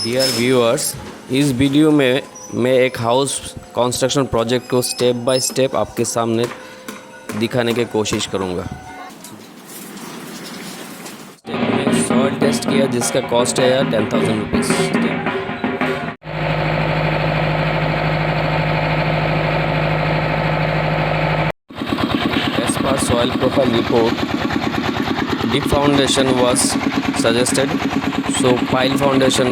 Dear viewers, इस video में मैं एक हाउस कंस्ट्रक्शन प्रोजेक्ट को स्टेप बाय स्टेप आपके सामने दिखाने की कोशिश करूँगा। स्टेप में सॉइल टेस्ट किया जिसका कॉस्ट है यार 10,000 rupees. As per soil profile report, deep foundation was suggested, so pile foundation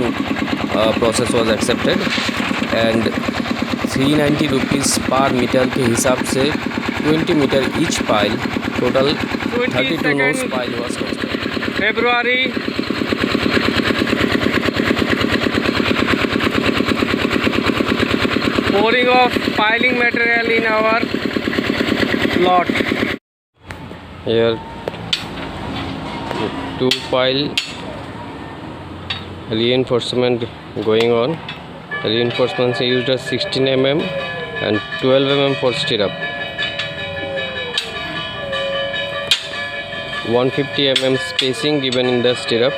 process was accepted and 390 rupees per meter के हिसाब से 20 meter each pile, total 32 nose pile was constructed. February pouring of piling material in our lot. Here 2 pile reinforcement going on. Reinforcements used as 16 mm and 12 mm for stirrup. 150 mm spacing given in the stirrup.